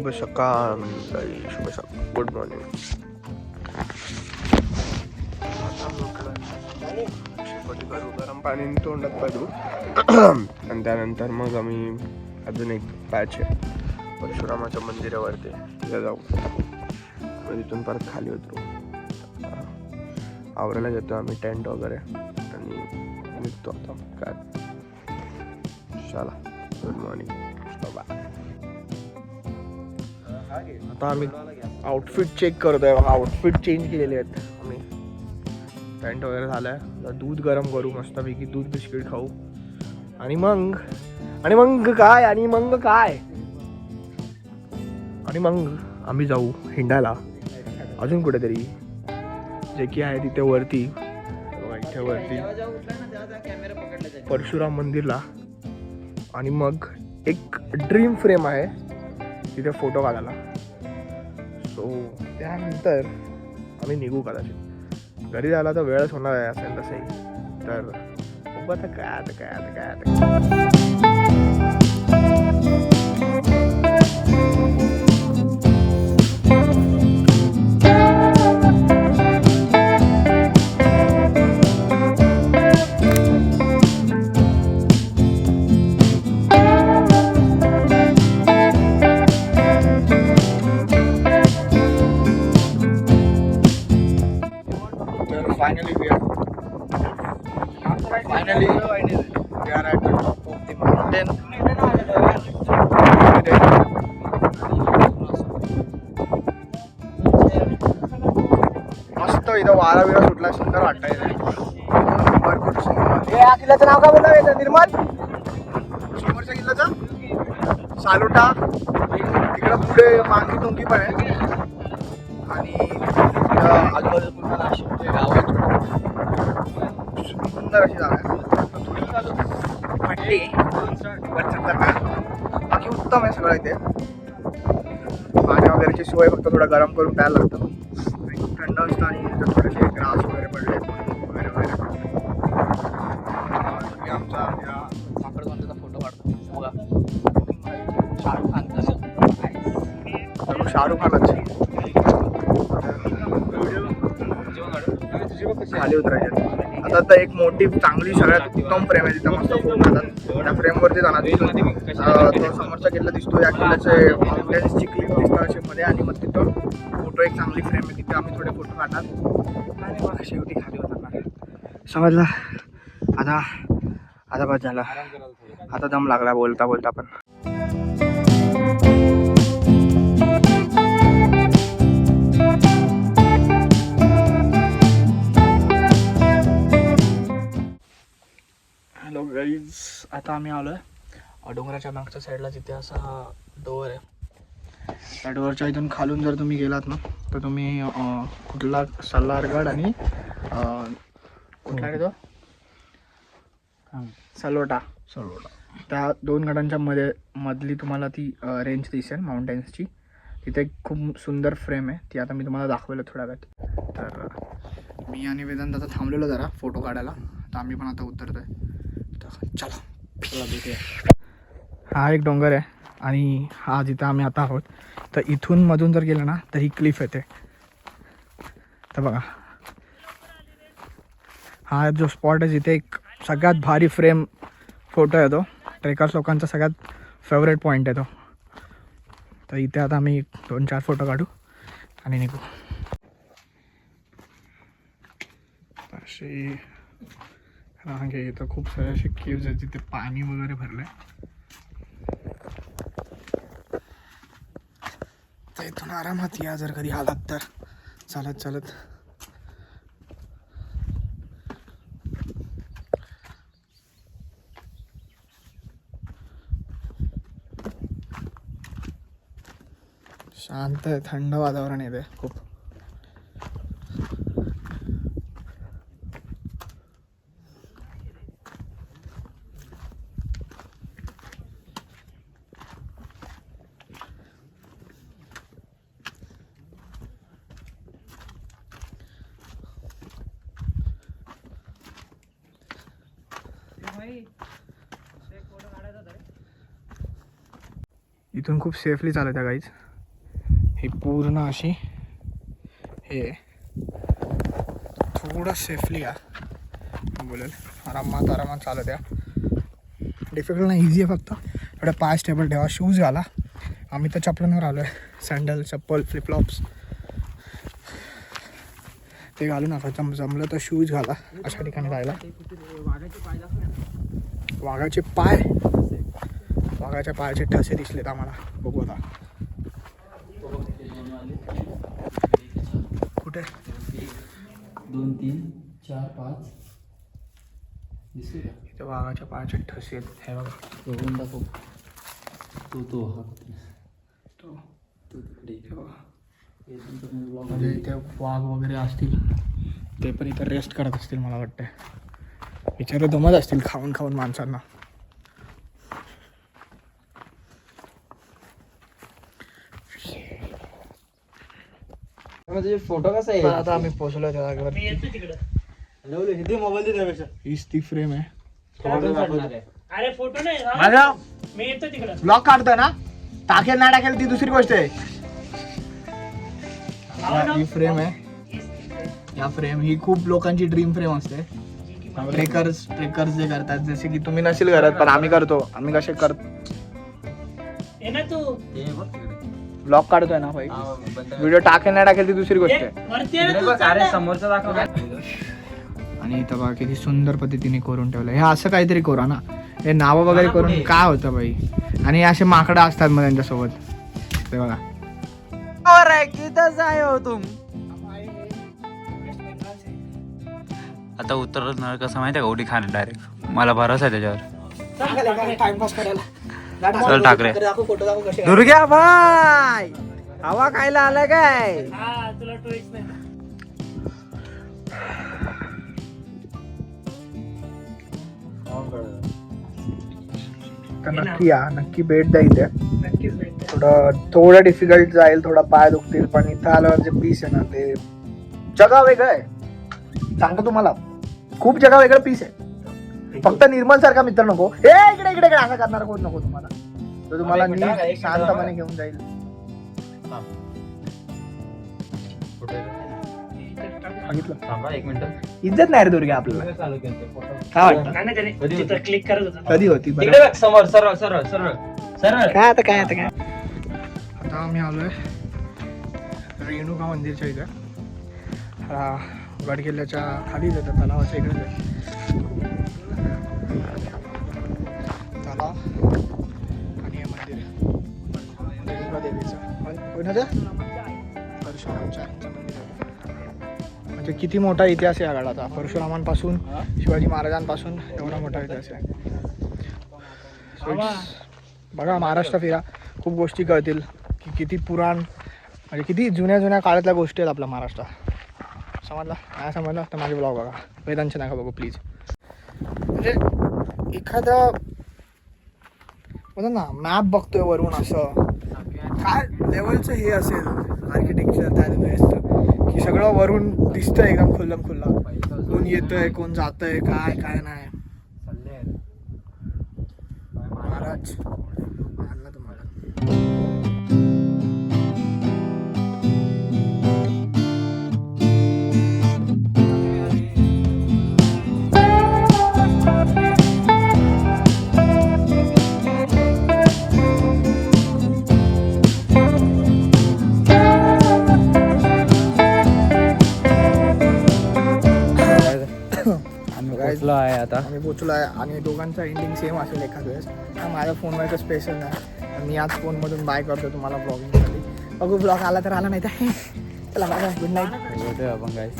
शुभ सकाळ मंडळी, शुभ सकाळ, गुड मॉर्निंग. करू गरम पाणी तोंडात पाजू आणि त्यानंतर मग आम्ही अजून एक पॅच आहे परशुरामाच्या मंदिरावरती, तिथे जाऊ. मग तिथून परत खाली उतरू. आवरायला घेतो आम्ही टेंट वगैरे आणि निघतो आता. काय चला, गुड मॉर्निंग. आता आम्ही आउटफिट चेक करतोय. आउटफिट चेंज केलेले आहेत आम्ही. पॅन्ट वगैरे झालं आहे. दूध गरम करू मस्तपैकी, दूध बिस्किट खाऊ आणि मग आम्ही जाऊ हिंडायला अजून कुठेतरी, जे की आहे तिथे वरती, इथे वरती परशुराम मंदिरला. आणि मग एक ड्रीम फ्रेम आहे तिथे फोटो काढायला. सो त्यानंतर आम्ही निघू. कदाचित घरी जायला तर वेळच होणार आहे असेल तसंही. तर बघू आता काय. Finally we are at the top of the mountain. मस्त इथं वारा बिरा सुटला, सुंदर वाटतंय. भरपूर सुंदर. या किल्ल्याचं नाव काय बोलता? निर्मल. समोरच्या किल्ल्याचं सालोटा. तिकडं पुढे मांगी टोंगी पण आहे आणि आजूबाजूला पूर्ण नाशिकचे गाव आहे. सुंदर अशी जागा आहे. थोडी फाटली वर चढताना, बाकी उत्तम आहे सगळं इथे. पाण्या वगैरेची सोय फक्त थोडं गरम करून प्यायला लागतं आणि खूप थंड असतं. आणि इथं थोडेसे ग्रास वगैरे पडले वगैरे वगैरे. तुम्ही आमचा या साखरगोंद्याचा फोटो काढतो बघा. शाहरुख खानच खाली उतरायचे. आता एक मोठी चांगली सगळ्यात उत्तम फ्रेम आहे तिथं, मस्त फोटो काढतात. त्या फ्रेमवरती जाणार. तो समोरचा किल्ला दिसतो, या किल्ल्याचे माउंटेन्सची क्लिप दिसतं असे मध्ये. आणि मग तिथं फोटो एक चांगली फ्रेम आहे, तिथे आम्ही थोडे फोटो काढणार आणि मग शेवटी खाली उतरणार. समजलं? आता बस झाला. आता दम लागला बोलता बोलता. पण हॅलो गाईज, आता आम्ही आलो आहे डोंगराच्या मागच्या साईडला. तिथे असा डोअर आहे. त्या डोअरच्या इथून खालून जर तुम्ही गेलात ना तर तुम्ही कुठला सल्लारगड आणि कुठला आहे तो सलोटा त्या दोन गडांच्या मधली तुम्हाला ती रेंज दिसेल माउंटेन्सची. तिथे एक खूप सुंदर फ्रेम आहे, ती आता मी तुम्हाला दाखवेल थोड्या वेळात. तर मी आणि वेदांत आता थांबलेलो जरा फोटो काढायला. तर आम्ही पण आता उतरतोय. चला भेटूया. हा एक डोंगर आहे आणि हा जिथं आम्ही आता आहोत. तर इथून मधून जर गेलं ना तर ही क्लिफ येते. तर बघा, हा जो स्पॉट आहे जिथे एक सगळ्यात भारी फ्रेम फोटो येतो. ट्रेकर्स लोकांचा सगळ्यात फेवरेट पॉईंट आहे तो. तर इथे आता आम्ही 2-4 फोटो काढू आणि निघू. अशी रांगे इथं खूप सारे असे केव्ज आहेत जिथे पाणी वगैरे भरलंय. तर इथून आरामात या जर कधी आलात तर, चालत चालत. शांत आहे, थंड वातावरण येते खूप. इथून खूप सेफली चालत आहे गाईज. ही पूर्ण अशी हे थोडं सेफली या बोलेल आरामात चालत या. डिफिकल्ट नाही, इझी आहे. फक्त थोडं पाय स्टेबल ठेवा. शूज घाला. आम्ही तर चपलांवर आलो आहे. सँडल, चप्पल, फ्लिपफ्लॉप्स ते घालू नका. जमलं तर शूज घाला अशा ठिकाणी जायला. वाघाचे पायाचे ठसे दिसलेत आम्हाला. बघू आता कुठे 2 3 4 5 दिसते का? इथे वाघाच्या पायाचे ठसे आहेत. हे बघा बघून दाखव. तो हा तो तिकडे हे बघा. ब्लॉग म्हणजे इथे वाघ वगैरे असतील ते पण इथे रेस्ट करत असतील मला वाटतं. बिचारे दमत असतील खाऊन माणसांना. म्हणजे फोटो कसा आहे? आता आम्ही पोहोचलो त्या जागेवर. मोबाईल त्यापेक्षा हीच ती फ्रेम आहे. अरे फोटो नाही हा? माझा मी येतो तिकडं. ब्लॉग काढतोय ना, टाकेल ना टाकेल ती दुसरी गोष्ट आहे. ही फ्रेम आहे. या फ्रेम ही खूप लोकांची ड्रीम फ्रेम असते. ट्रेकर्स जे करतात, जसे की तुम्ही नसेल करत पण आम्ही करतो. आम्ही कसे ये ना तू ब्लॉग काढतोय ना भाई. व्हिडिओ टाकेल नाही टाकेल ती दुसरी गोष्ट आहे. वरती ये ना तू, चल ना. समोरचा दाखव. आणि इथं बघा किती सुंदर पद्धतीने करून ठेवलं. हे असं काहीतरी करा ना. हे नावं वगैरे करून काय होतं बाई. आणि असे माकडं असतात मग त्यांच्यासोबत. ते बघा आता उतरणार कसं माहिती आहे का? उडी खाणं डायरेक्ट. मला भरोसा आहे त्याच्यावर. टाइमपास करायला. चल ठाकरे. दुर्ग्या भाई हवा खायला आलाय काय? हा तुला टोईच नाही. तर नक्की या, नक्की भेट द्या इथे. नक्कीच भेटते. थोडं डिफिकल्ट जाईल, थोडा पाय दुखतील, पण इथं आल्यावर जे पीस आहे ना ते जगा वेगळं आहे. सांगतो तुम्हाला, खूप जगा वेगळं पीस आहे. फक्त निर्मल सारखा मित्र नको. हे इकडे इकडे असं करणार कोण नको तुम्हाला. तो तुम्हाला नीट शांतपणे घेऊन जाईल. बघितलं, थांबा 1 मिनिट. इज्जत नाही रे दुर्गा आपल्याला. काय वाटतं नाही, नाही, त्याने तिथं क्लिक करत होता. कधी होती बरं? तिकडे बघ, समोर सरळ सरळ सरळ सरळ. काय आता आम्ही आलोय रेणुका मंदिरच्या इथे. हा गड किल्ल्याच्या खालीच येतं, तलावाच्या इकडेच आहे तलाव. आणि हे मंदिर रेणुका देवीचं. कोणाचं? परशुरामच्या यांचं मंदिर आहे. म्हणजे किती मोठा इतिहास आहे या गडाचा. परशुरामांपासून शिवाजी महाराजांपासून एवढा मोठा इतिहास आहे. So बघा, महाराष्ट्र फिरा, खूप गोष्टी कळतील की किती पुराण, म्हणजे किती जुन्या काळातल्या गोष्टी आहेत आपल्या महाराष्ट्रात. समजला? नाही समजलं तर माझे ब्लॉग बघा. वेदांचे नका बघू प्लीज. म्हणजे एखादा बघा ना, मॅप बघतोय वरून, असं काय लेवलचं हे असेल आर्किटेक्चर त्यावेळेस, की सगळं वरून दिसतं एकदम खुल्लम खुल्ला. कोण येतंय, कोण जातंय, काय नाही. महाराज आणला तुम्हाला. पोचलो आहे आता. आम्ही पोचलो आहे आणि दोघांचा एंडिंग सेम असेल एखाद वेळेस. माझ्या फोनवर स्पेशल नाही, मी आज फोनमधून बाय करतो तुम्हाला ब्लॉगिंगसाठी. बघू ब्लॉग आला तर आला, नाही तर चला बाय, गुड नाईट. भेटूया आपण काय.